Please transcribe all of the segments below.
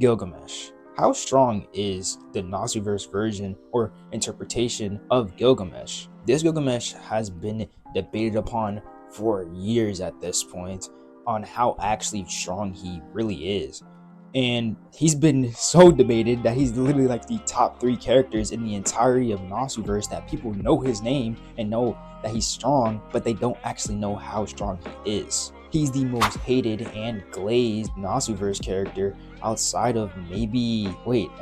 Gilgamesh. How strong is the Nasuverse version or interpretation of Gilgamesh? This Gilgamesh has been debated upon for years at this point on how actually strong he really is. And he's been so debated that he's literally like the top 3 characters in the entirety of Nasuverse, that people know his name and know that he's strong, but they don't actually know how strong he is. He's the most hated and glazed Nasuverse character outside of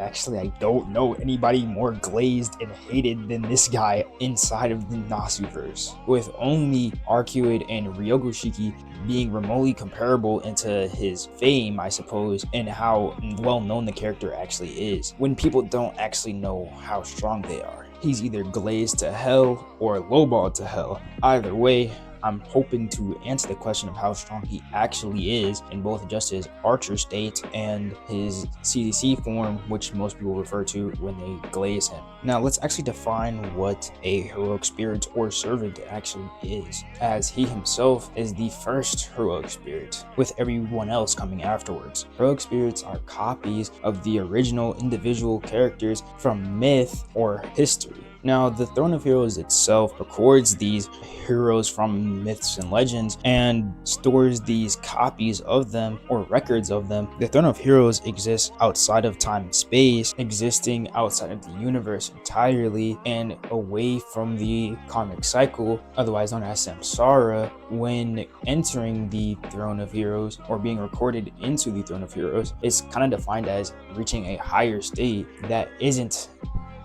actually I don't know anybody more glazed and hated than this guy inside of the Nasuverse, with only Arcuid and Ryogoshiki being remotely comparable into his fame, I suppose, and how well known the character actually is, when people don't actually know how strong they are. He's either glazed to hell or lowballed to hell. Either way, I'm hoping to answer the question of how strong he actually is in both just his Archer state and his CCC form, which most people refer to when they glaze him. Now let's actually define what a heroic spirit or servant actually is, as he himself is the first heroic spirit, with everyone else coming afterwards. Heroic spirits are copies of the original individual characters from myth or history. Now, the Throne of Heroes itself records these heroes from myths and legends and stores these copies of them or records of them. The Throne of Heroes exists outside of time and space, existing outside of the universe entirely and away from the karmic cycle, otherwise known as samsara. When entering the Throne of Heroes or being recorded into the Throne of Heroes, it's kind of defined as reaching a higher state that isn't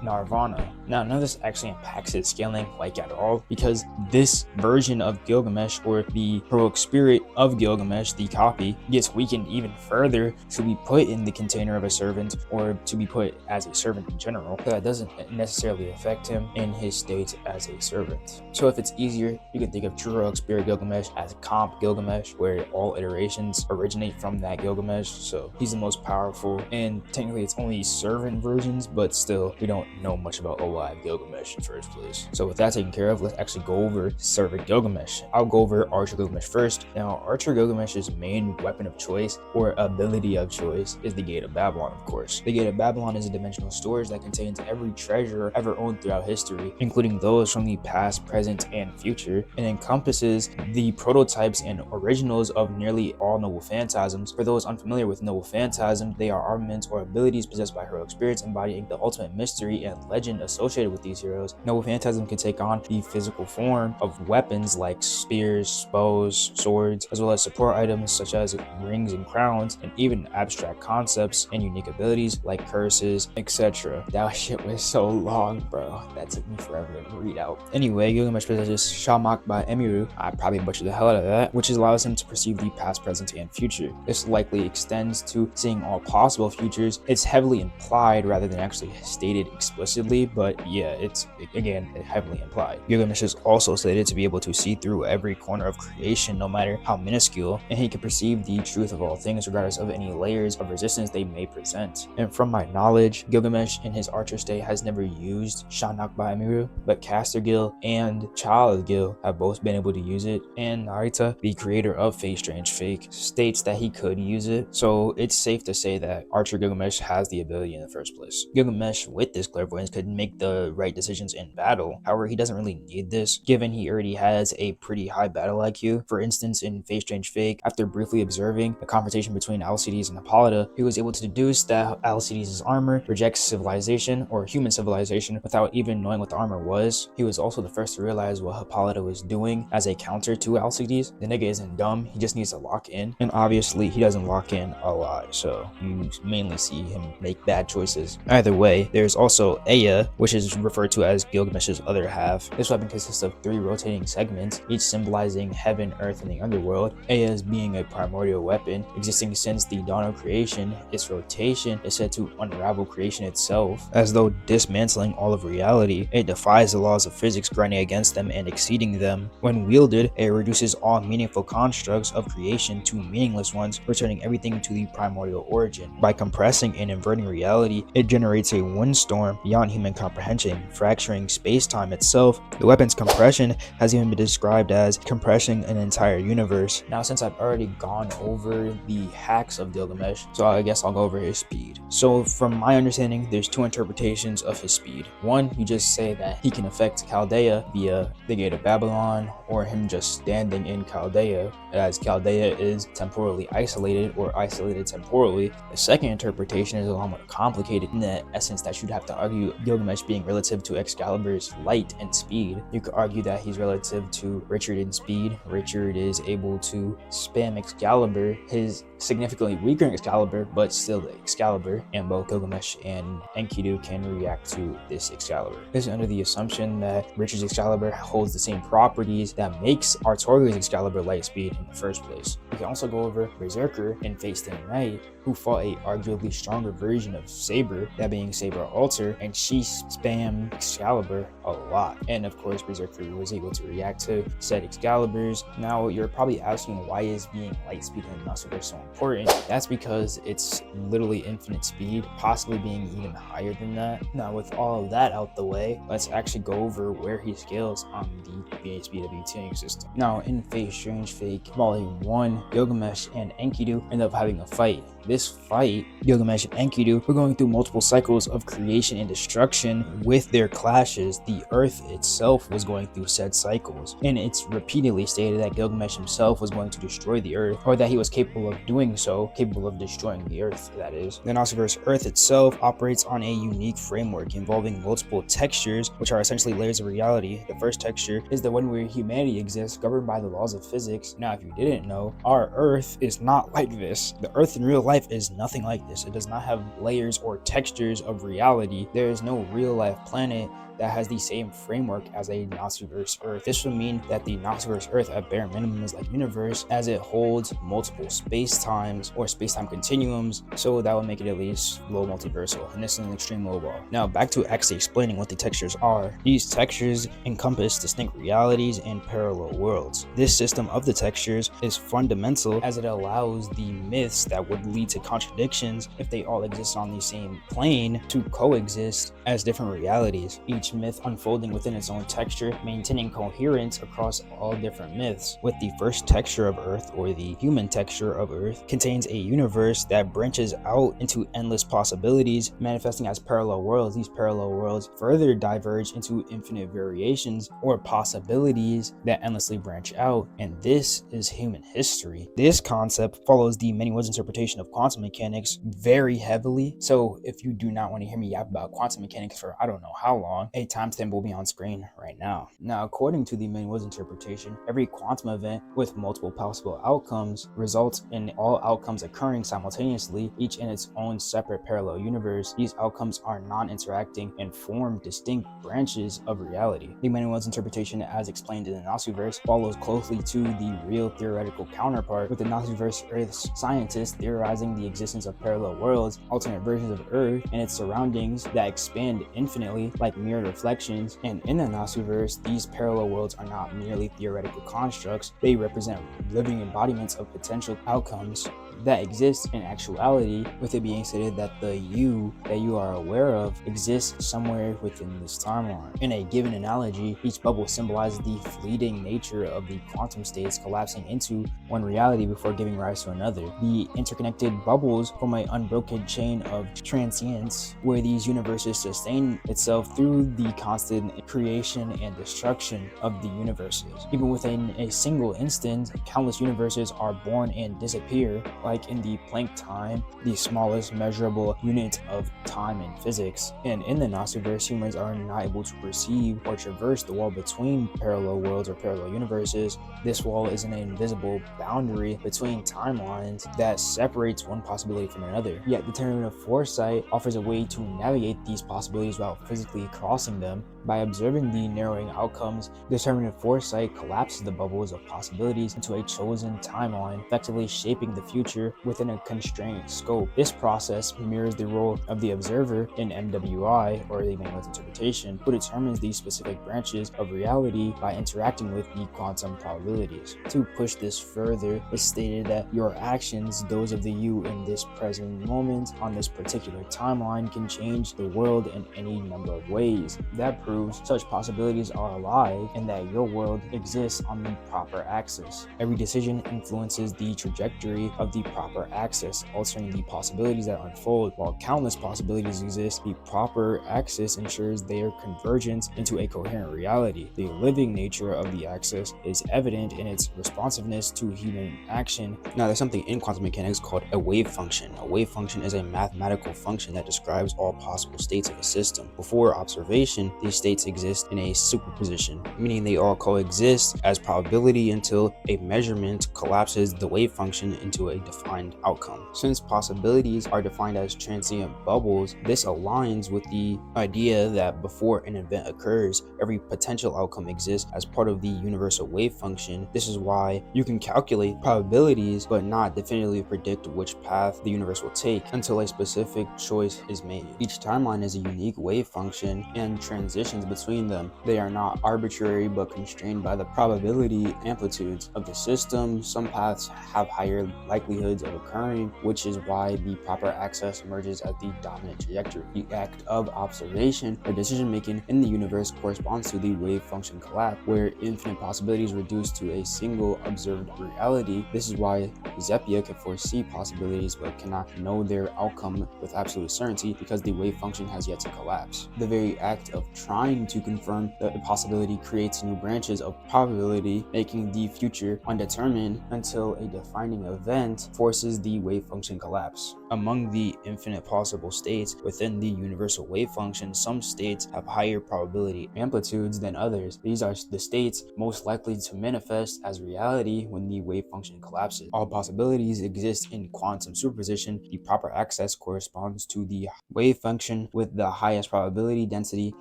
Nirvana. Now, none of this actually impacts its scaling like at all, because this version of Gilgamesh, or the heroic spirit of Gilgamesh, the copy, gets weakened even further to be put in the container of a servant, or to be put as a servant in general. But that doesn't necessarily affect him in his state as a servant. So if it's easier, you can think of true heroic spirit Gilgamesh as comp Gilgamesh, where all iterations originate from that Gilgamesh. So he's the most powerful, and technically it's only servant versions, but still we don't know much about alive Gilgamesh in the first place. So with that taken care of, let's actually go over servant Gilgamesh. I'll go over Archer Gilgamesh first. Now, Archer Gilgamesh's main weapon of choice or ability of choice is the Gate of Babylon, of course. The Gate of Babylon is a dimensional storage that contains every treasure ever owned throughout history, including those from the past, present, and future, and encompasses the prototypes and originals of nearly all noble phantasms. For those unfamiliar with noble phantasm, they are armaments or abilities possessed by heroic spirits embodying the ultimate mystery and legend associated with these heroes. Noble phantasm can take on the physical form of weapons like spears, bows, swords, as well as support items such as rings and crowns, and even abstract concepts and unique abilities like curses, etc. That shit was so long, bro. That took me forever to read out. Anyway, Gilgamesh possesses Shamak by Emiru, I probably butchered the hell out of that, which allows him to perceive the past, present, and future. This likely extends to seeing all possible futures. It's heavily implied rather than actually stated explicitly, but yeah, it's again heavily implied. Gilgamesh is also slated to be able to see through every corner of creation, no matter how minuscule, and he can perceive the truth of all things regardless of any layers of resistance they may present. And from my knowledge, Gilgamesh in his Archer state has never used Shanak by Emiru, but Caster Gil and Child Gil have both been able to use it, and Narita, the creator of Fate Strange Fake, states that he could use it, so it's safe to say that Archer Gilgamesh has the ability in the first place. Gilgamesh, with this clairvoyance, could make the right decisions in battle. However, he doesn't really need this, given he already has a pretty high battle IQ. For instance, in Fate Strange Fake, after briefly observing the confrontation between Alcides and Hippolyta, he was able to deduce that Alcides' armor rejects civilization, or human civilization, without even knowing what the armor was. He was also the first to realize what Hippolyta was doing as a counter to Alcides. The nigga isn't dumb, he just needs to lock in, and obviously he doesn't lock in a lot, so you mainly see him make bad choices. Either way, there's also Ea, which is referred to as Gilgamesh's other half. This weapon consists of 3 rotating segments, each symbolizing heaven, earth, and the underworld. Ea's being a primordial weapon, existing since the dawn of creation, its rotation is said to unravel creation itself, as though dismantling all of reality. It defies the laws of physics, grinding against them and exceeding them. When wielded, it reduces all meaningful constructs of creation to meaningless ones, returning everything to the primordial origin. By compressing and inverting reality, it generates a windstorm form beyond human comprehension, fracturing space-time itself. The weapon's compression has even been described as compressing an entire universe. Now, since I've already gone over the hacks of Gilgamesh, so I guess I'll go over his speed. So from my understanding, there's two interpretations of his speed. One, you just say that he can affect Chaldea via the Gate of Babylon, or him just standing in Chaldea, as Chaldea is temporally isolated or isolated temporally. The second interpretation is a lot more complicated in the essence that you'd have to argue Gilgamesh being relative to Excalibur's light and speed. You could argue that he's relative to Richard in speed. Richard is able to spam Excalibur, his significantly weaker Excalibur, but still Excalibur, and both Gilgamesh and Enkidu can react to this Excalibur. This is under the assumption that Richard's Excalibur holds the same properties that makes Artorias' Excalibur light speed in the first place. We can also go over Berserker in Face the Night, who fought a arguably stronger version of Saber, that being Saber Alter, and she spammed Excalibur a lot. And of course, Berserker was able to react to said Excaliburs. Now, you're probably asking, why is being light speed in the Nasuverse so important? That's because it's literally infinite speed, possibly being even higher than that. Now, with all of that out the way, let's actually go over where he scales on the BHBW tuning system. Now, in Fate Strange Fake Volume 1, Gilgamesh and Enkidu end up having a fight. This fight, Gilgamesh and Enkidu were going through multiple cycles of creation and destruction. With their clashes, the earth itself was going through said cycles, and it's repeatedly stated that Gilgamesh himself was going to destroy the earth, or that he was capable of doing so, capable of destroying the earth, that is. The Nasuverse Earth itself operates on a unique framework involving multiple textures, which are essentially layers of reality. The first texture is the one where humanity exists, governed by the laws of physics. Now, if you didn't know, our earth is not like this. The earth in real life is nothing like this. It does not have layers or textures of reality. There is no real life planet that has the same framework as a Nasuverse Earth. This would mean that the Nasuverse Earth at bare minimum is like universe, as it holds multiple space-times or space-time continuums, so that would make it at least low multiversal, and this is an extreme low ball. Now, back to actually explaining what the textures are. These textures encompass distinct realities and parallel worlds. This system of the textures is fundamental, as it allows the myths that would lead to contradictions, if they all exist on the same plane, to coexist as different realities. Each myth unfolding within its own texture, maintaining coherence across all different myths. With the first texture of Earth, or the human texture of Earth, contains a universe that branches out into endless possibilities, manifesting as parallel worlds. These parallel worlds further diverge into infinite variations or possibilities that endlessly branch out, and this is human history. This concept follows the many worlds interpretation of quantum mechanics very heavily, so if you do not want to hear me yap about quantum mechanics for I don't know how long, a timestamp will be on screen right now. Now, according to the many worlds interpretation, every quantum event with multiple possible outcomes results in all outcomes occurring simultaneously, each in its own separate parallel universe. These outcomes are non-interacting and form distinct branches of reality. The many worlds interpretation, as explained in the Nasuverse, follows closely to the real theoretical counterpart, with the Nasuverse Earth's scientists theorizing the existence of parallel worlds, alternate versions of Earth and its surroundings that expand infinitely like mirrored reflections. And in the Nasuverse, these parallel worlds are not merely theoretical constructs, they represent living embodiments of potential outcomes that exist in actuality, with it being stated that the you that you are aware of exists somewhere within this timeline. In a given analogy, each bubble symbolizes the fleeting nature of the quantum states collapsing into one reality before giving rise to another. The interconnected bubbles form an unbroken chain of transience, where these universes sustain itself through the constant creation and destruction of the universes. Even within a single instant, countless universes are born and disappear, like in the Planck time, the smallest measurable unit of time in physics. And in the Nasuverse, humans are not able to perceive or traverse the wall between parallel worlds or parallel universes. This wall is an invisible boundary between timelines that separates one possibility from another. Yet determinative foresight offers a way to navigate these possibilities without physically crossing them. By observing the narrowing outcomes, determinative foresight collapses the bubbles of possibilities into a chosen timeline, effectively shaping the future future within a constrained scope. This process mirrors the role of the observer in MWI, or the Manual's interpretation, who determines the specific branches of reality by interacting with the quantum probabilities. To push this further, it's stated that your actions, those of the you in this present moment on this particular timeline, can change the world in any number of ways. That proves such possibilities are alive and that your world exists on the proper axis. Every decision influences the trajectory of the proper axis, altering the possibilities that unfold. While countless possibilities exist, the proper axis ensures their convergence into a coherent reality. The living nature of the axis is evident in its responsiveness to human action. Now, there's something in quantum mechanics called a wave function. A wave function is a mathematical function that describes all possible states of a system. Before observation, these states exist in a superposition, meaning they all coexist as probability until a measurement collapses the wave function into a defined outcome. Since possibilities are defined as transient bubbles, this aligns with the idea that before an event occurs, every potential outcome exists as part of the universal wave function. This is why you can calculate probabilities but not definitively predict which path the universe will take until a specific choice is made. Each timeline is a unique wave function and transitions between them. They are not arbitrary but constrained by the probability amplitudes of the system. Some paths have higher likelihoods of occurring, which is why the proper axis emerges as the dominant trajectory. The act of observation or decision making in the universe corresponds to the wave function collapse, where infinite possibilities reduce to a single observed reality. This is why Zeppia can foresee possibilities but cannot know their outcome with absolute certainty because the wave function has yet to collapse. The very act of trying to confirm the possibility creates new branches of probability, making the future undetermined until a defining event forces the wave function collapse. Among the infinite possible states within the universal wave function, some states have higher probability amplitudes than others. These are the states most likely to manifest as reality when the wave function collapses. All possibilities exist in quantum superposition. The proper axis corresponds to the wave function with the highest probability density,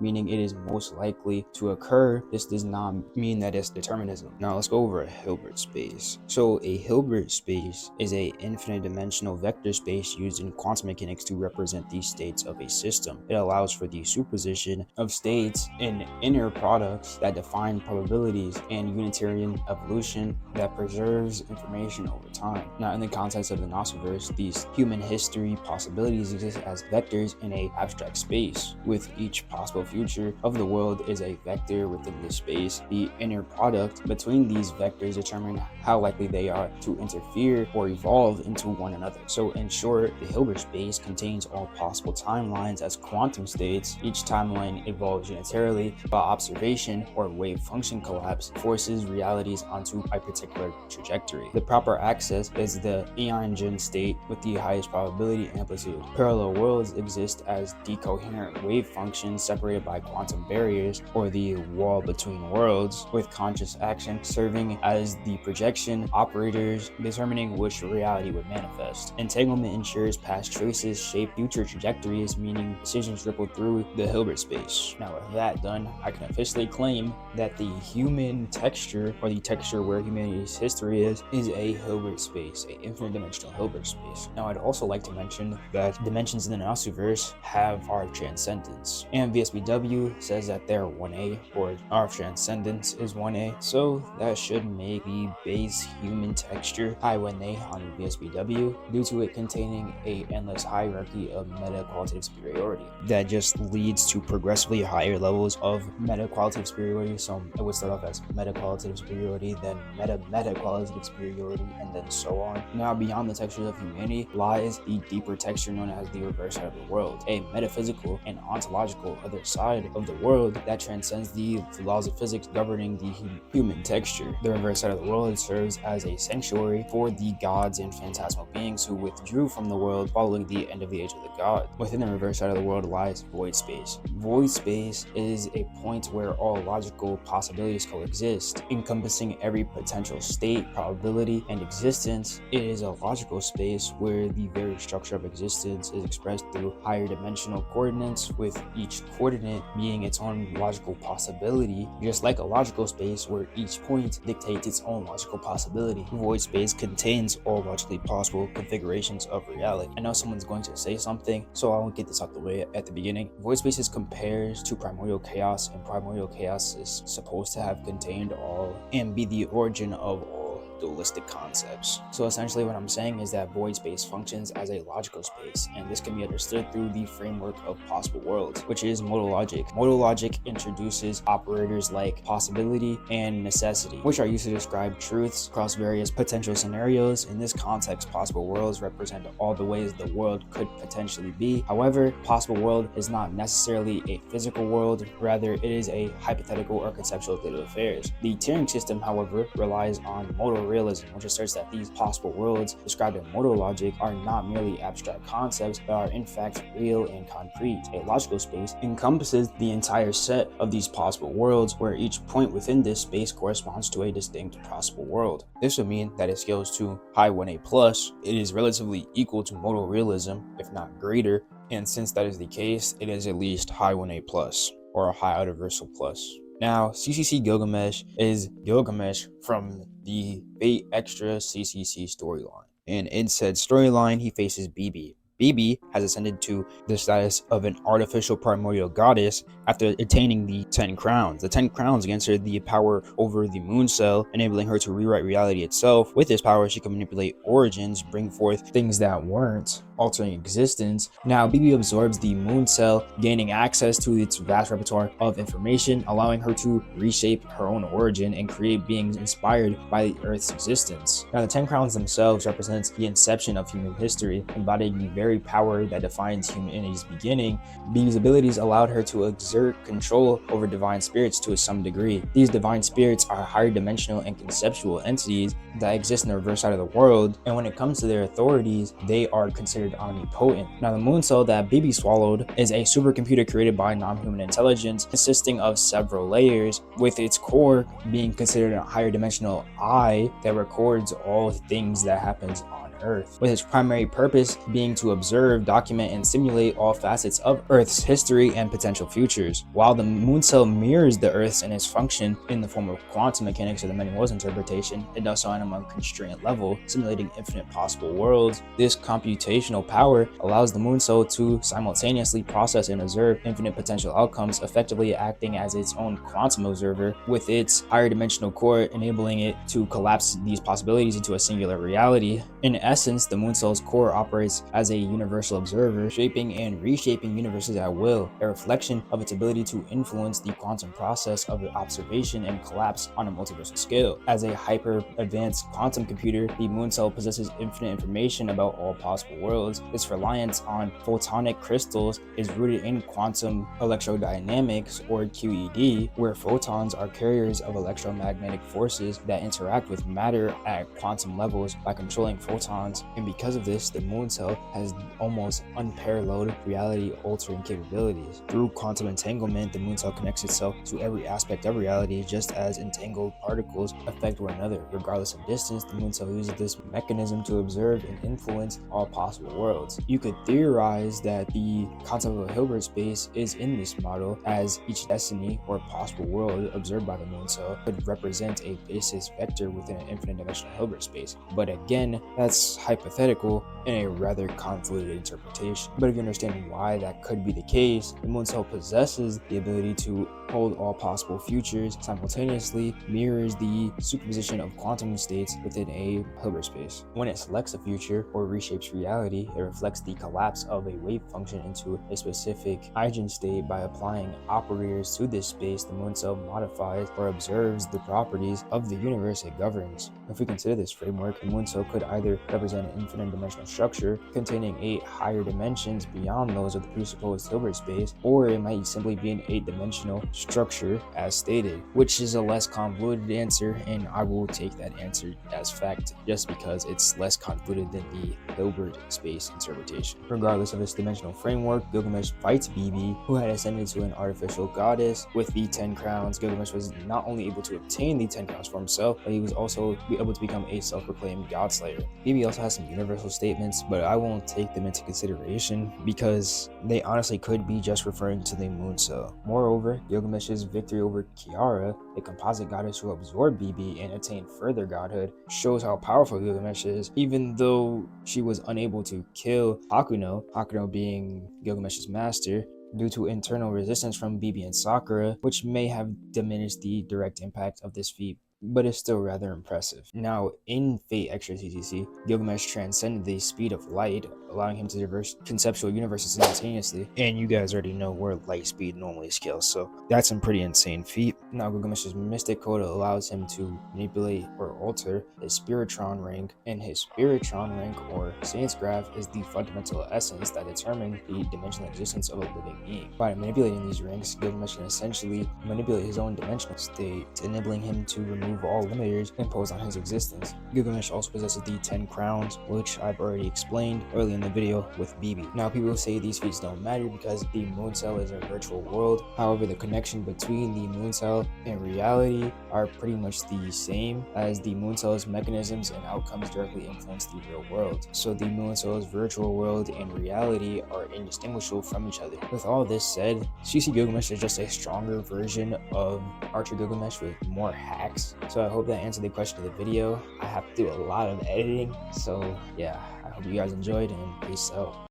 meaning it is most likely to occur. This does not mean that it's determinism. Now let's go over a Hilbert space. So a Hilbert space is a infinite dimensional vector space used in quantum mechanics to represent the states of a system. It allows for the superposition of states in inner products that define probabilities and Unitarian evolution that preserves information over time. Now, in the context of the Gnostiverse, these human history possibilities exist as vectors in an abstract space. With each possible future of the world is a vector within this space. The inner product between these vectors determine how likely they are to interfere or evolve into one another. So in short, the Hilbert space contains all possible timelines as quantum states. Each timeline evolves unitarily, while observation or wave function collapse forces realities onto a particular trajectory. The proper axis is the Eoingen state with the highest probability amplitude. Parallel worlds exist as decoherent wave functions separated by quantum barriers, or the wall between worlds, with conscious action serving as the projection operators determining which reality would manifest. Entanglement ensures past choices shape future trajectories, meaning decisions ripple through the Hilbert space. Now with that done, I can officially claim that the human texture, or the texture where humanity's history is a Hilbert space, an infinite dimensional Hilbert space. Now I'd also like to mention that dimensions in the Gnostiverse have our transcendence, and VSBW says that they're 1A, or our transcendence is 1A, so that should make the base human texture high 1A on VSBW due to it containing a endless hierarchy of meta-qualitative superiority that just leads to progressively higher levels of meta-qualitative superiority. So it would start off as meta-qualitative superiority, then meta-qualitative superiority, and then so on. Now beyond the textures of humanity lies the deeper texture known as the reverse side of the world, a metaphysical and ontological other side of the world that transcends the laws of physics governing the human texture. The reverse side of the world serves as a sanctuary for the gods and phantasmal beings who withdrew from from the world following the end of the age of the god. Within the reverse side of the world lies void space. Void space is a point where all logical possibilities coexist, encompassing every potential state, probability, and existence. It is a logical space where the very structure of existence is expressed through higher dimensional coordinates, with each coordinate being its own logical possibility, just like a logical space where each point dictates its own logical possibility. Void space contains all logically possible configurations of reality. I know someone's going to say something, so I'll get this out the way at the beginning. Void spaces compares to primordial chaos, and primordial chaos is supposed to have contained all and be the origin of all dualistic concepts. So essentially what I'm saying is that void space functions as a logical space, and this can be understood through the framework of possible worlds, which is modal logic. Modal logic introduces operators like possibility and necessity, which are used to describe truths across various potential scenarios. In this context, possible worlds represent all the ways the world could potentially be. However, possible world is not necessarily a physical world, rather it is a hypothetical or conceptual state of affairs. The Turing system, however, relies on modal realism, which asserts that these possible worlds described in modal logic are not merely abstract concepts, but are in fact real and concrete. A logical space encompasses the entire set of these possible worlds, where each point within this space corresponds to a distinct possible world. This would mean that it scales to high 1A plus, it is relatively equal to modal realism, if not greater, and since that is the case, it is at least high 1A plus, or a high universal plus. Now, CCC Gilgamesh is Gilgamesh from the Fate Extra CCC storyline. And in said storyline, he faces BB. BB has ascended to the status of an artificial primordial goddess after attaining the 10 crowns. The 10 crowns grants her the power over the moon cell, enabling her to rewrite reality itself. With this power, she can manipulate origins, bring forth things that weren't, altering existence. Now, BB absorbs the moon cell, gaining access to its vast repertoire of information, allowing her to reshape her own origin and create beings inspired by the Earth's existence. Now, the 10 crowns themselves represents the inception of human history, embodying the very power that defines humanity's beginning. BB's abilities allowed her to exert control over divine spirits to some degree. These divine spirits are higher dimensional and conceptual entities that exist in the reverse side of the world, and when it comes to their authorities, they are considered omnipotent. Now, the moon cell that BB swallowed is a supercomputer created by non-human intelligence, consisting of several layers, with its core being considered a higher dimensional eye that records all things that happens on Earth, with its primary purpose being to observe, document, and simulate all facets of Earth's history and potential futures. While the moon cell mirrors the Earth's in its function in the form of quantum mechanics or the many worlds interpretation, it does so on a constrained level, simulating infinite possible worlds. This computational power allows the moon cell to simultaneously process and observe infinite potential outcomes, effectively acting as its own quantum observer, with its higher dimensional core enabling it to collapse these possibilities into a singular reality. In essence, the moon cell's core operates as a universal observer, shaping and reshaping universes at will, a reflection of its ability to influence the quantum process of observation and collapse on a multiversal scale. As a hyper-advanced quantum computer, the moon cell possesses infinite information about all possible worlds. Its reliance on photonic crystals is rooted in quantum electrodynamics, or QED, where photons are carriers of electromagnetic forces that interact with matter at quantum levels by controlling photons, and because of this, the moon cell has almost unparalleled reality-altering capabilities. Through quantum entanglement, the moon cell connects itself to every aspect of reality, just as entangled particles affect one another. Regardless of distance, the moon cell uses this mechanism to observe and influence all possible worlds. You could theorize that the concept of a Hilbert space is in this model, as each destiny or possible world observed by the moon cell could represent a basis vector within an infinite dimensional Hilbert space. But again, that's hypothetical and a rather convoluted interpretation. But if you understand why that could be the case, the moon cell possesses the ability to hold all possible futures, simultaneously mirrors the superposition of quantum states within a Hilbert space. When it selects a future or reshapes reality, it reflects the collapse of a wave function into a specific eigenstate. By applying operators to this space, the moon cell modifies or observes the properties of the universe it governs. If we consider this framework, the moon cell could either represent an infinite dimensional structure containing 8 higher dimensions beyond those of the presupposed Hilbert space, or it might simply be an 8-dimensional structure as stated, which is a less convoluted answer, and I will take that answer as fact just because it's less convoluted than the Hilbert space interpretation. Regardless of its dimensional framework, Gilgamesh fights Bibi, who had ascended to an artificial goddess. With the 10 crowns, Gilgamesh was not only able to obtain the 10 crowns for himself, but he was also able to become a self-proclaimed god slayer. Bibi also has some universal statements, but I won't take them into consideration because they honestly could be just referring to the moon cell. Moreover, Gilgamesh's victory over Kiara, a composite goddess who absorbed Bibi and attained further godhood, shows how powerful Gilgamesh is, even though she was unable to kill Hakuno being Gilgamesh's master, due to internal resistance from Bibi and Sakura, which may have diminished the direct impact of this feat, but is still rather impressive. Now, in Fate Extra CCC, Gilgamesh transcended the speed of light, allowing him to traverse conceptual universes simultaneously, and you guys already know where light speed normally scales, so that's a pretty insane feat. Now, Gilgamesh's mystic code allows him to manipulate or alter his spiritron rank, and his spiritron rank or Saint's graph is the fundamental essence that determines the dimensional existence of a living being. By manipulating these ranks, Gilgamesh can essentially manipulate his own dimensional state, enabling him to remove all limiters imposed on his existence. Gilgamesh also possesses the 10 crowns, which I've already explained earlier in the video with Bibi. Now, people say these feats don't matter because the moon cell is a virtual world. However, the connection between the moon cell and reality are pretty much the same, as the moon cell's mechanisms and outcomes directly influence the real world. So the moon cell's virtual world and reality are indistinguishable from each other. With all this said, CCC Gilgamesh is just a stronger version of Archer Gilgamesh with more hacks. So I hope that answered the question of the video. I have to do a lot of editing, so yeah, I hope you guys enjoyed, and peace out.